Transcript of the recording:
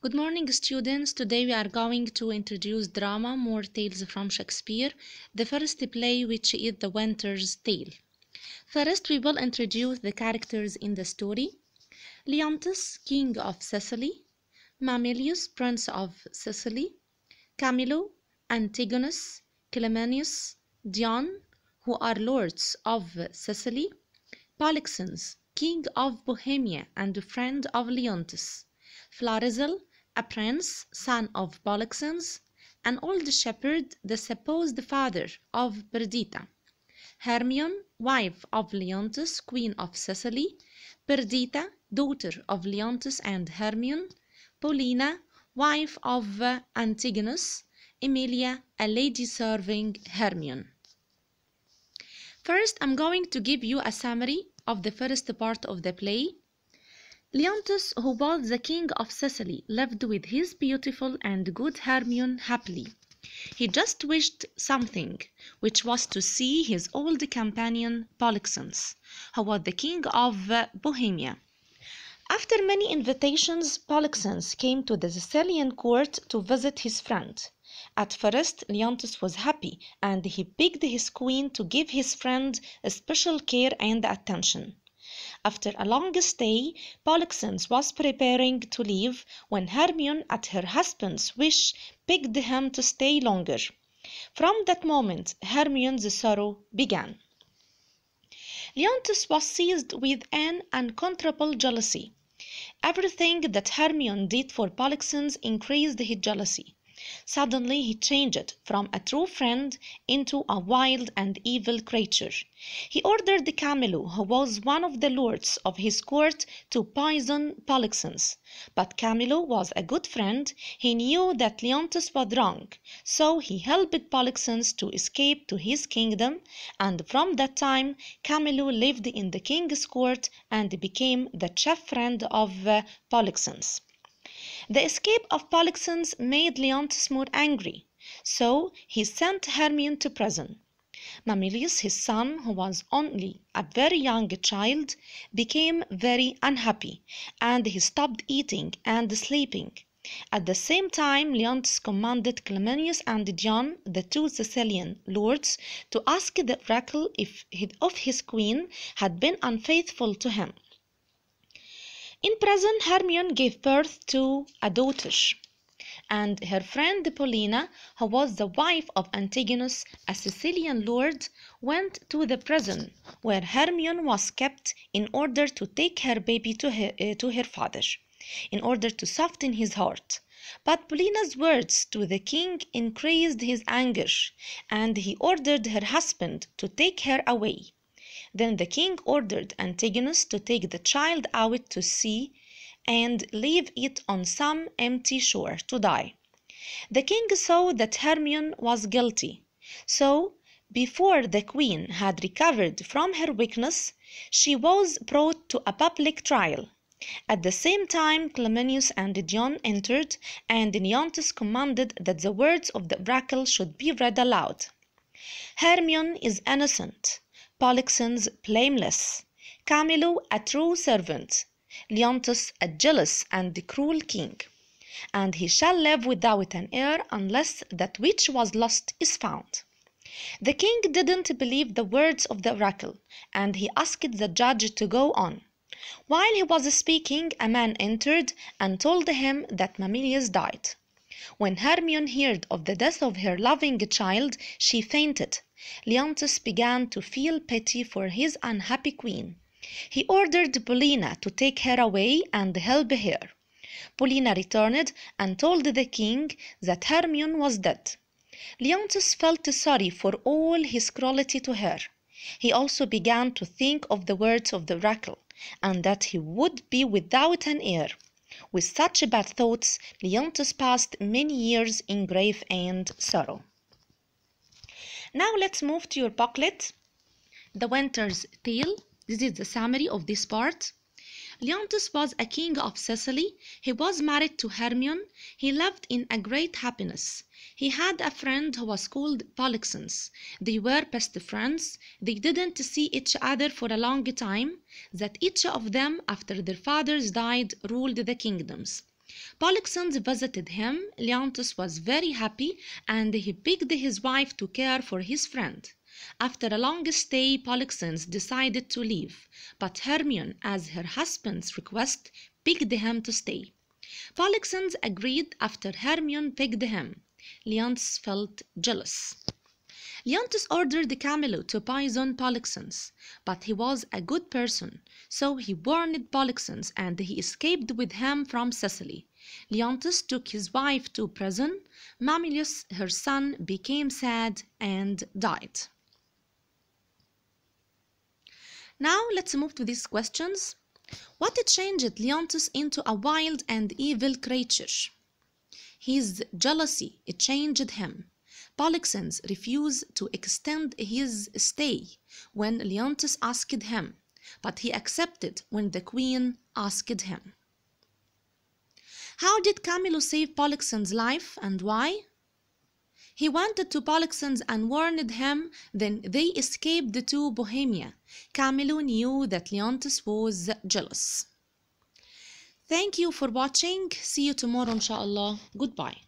Good morning, students. Today we are going to introduce drama, More Tales from Shakespeare, the first play, which is The Winter's Tale. First, we will introduce the characters in the story. Leontes, King of Sicily; Mamilius, Prince of Sicily; Camillo, Antigonus, Clemenius, Dion, who are lords of Sicily; Polixenes, King of Bohemia and friend of Leontes; Florizel, a prince, son of Polixenes; an old shepherd, the supposed father of Perdita; Hermione, wife of Leontes, Queen of Sicily; Perdita, daughter of Leontes and Hermione; Paulina, wife of Antigonus; Emilia, a lady serving Hermione. First, I'm going to give you a summary of the first part of the play. Leontes, who was the king of Sicily, lived with his beautiful and good Hermione happily. He just wished something, which was to see his old companion Polixenes, who was the king of Bohemia. After many invitations, Polixenes came to the Sicilian court to visit his friend. At first, Leontes was happy, and he begged his queen to give his friend special care and attention. After a long stay, Polixenes was preparing to leave when Hermione, at her husband's wish, begged him to stay longer. From that moment, Hermione's sorrow began. Leontes was seized with an uncontrollable jealousy. Everything that Hermione did for Polixenes increased his jealousy. Suddenly he changed from a true friend into a wild and evil creature. He ordered Camillo, who was one of the lords of his court, to poison Polixenes. But Camillo was a good friend. He knew that Leontes was wrong, so he helped Polixenes to escape to his kingdom, and from that time Camillo lived in the king's court and became the chief friend of Polixenes. The escape of Polixenes made Leontes more angry, so he sent Hermione to prison. Mamilius, his son, who was only a very young child, became very unhappy, and he stopped eating and sleeping. At the same time, Leontes commanded Clemenius and Dion, the two Sicilian lords, to ask the oracle if his queen had been unfaithful to him. In prison, Hermione gave birth to a daughter, and her friend Paulina, who was the wife of Antigonus, a Sicilian lord, went to the prison where Hermione was kept in order to take her baby to her father, in order to soften his heart. But Paulina's words to the king increased his anger, and he ordered her husband to take her away. Then the king ordered Antigonus to take the child out to sea and leave it on some empty shore to die. The king saw that Hermione was guilty, so before the queen had recovered from her weakness, she was brought to a public trial. At the same time, Clemenius and Dion entered, and Leontes commanded that the words of the oracle should be read aloud. Hermione is innocent, Polixenes blameless, Camillo a true servant, Leontes a jealous and cruel king, and he shall live without an heir unless that which was lost is found. The king didn't believe the words of the oracle, and he asked the judge to go on. While he was speaking, a man entered and told him that Mamilius died. When Hermione heard of the death of her loving child, she fainted. Leontes began to feel pity for his unhappy queen. He ordered Paulina to take her away and help her. Paulina returned and told the king that Hermione was dead. Leontes felt sorry for all his cruelty to her. He also began to think of the words of the oracle, and that he would be without an heir. With such bad thoughts, Leontes passed many years in grief and sorrow. Now let's move to your booklet, The Winter's Tale. This is the summary of this part. Leontes was a king of Sicily. He was married to Hermione. He lived in a great happiness. He had a friend who was called Polixenes. They were best friends. They didn't see each other for a long time, that each of them, after their fathers died, ruled the kingdoms. Polixenes visited him. Leontes was very happy and he begged his wife to care for his friend. After a long stay, Polixenes decided to leave, but Hermione, as her husband's request, begged him to stay. Polixenes agreed after Hermione begged him. Leontes felt jealous. Leontes ordered Camillo to poison Polixenes, but he was a good person, so he warned Polixenes and he escaped with him from Sicily. Leontes took his wife to prison. Mamilius, her son, became sad and died. Now let's move to these questions. What changed Leontes into a wild and evil creature? His jealousy changed him. Polixenes refused to extend his stay when Leontes asked him, but he accepted when the queen asked him. How did Camillo save Polixenes' life and why? He went to Polixenes and warned him, then they escaped to Bohemia. Camillo knew that Leontes was jealous. Thank you for watching. See you tomorrow, inshallah. Goodbye.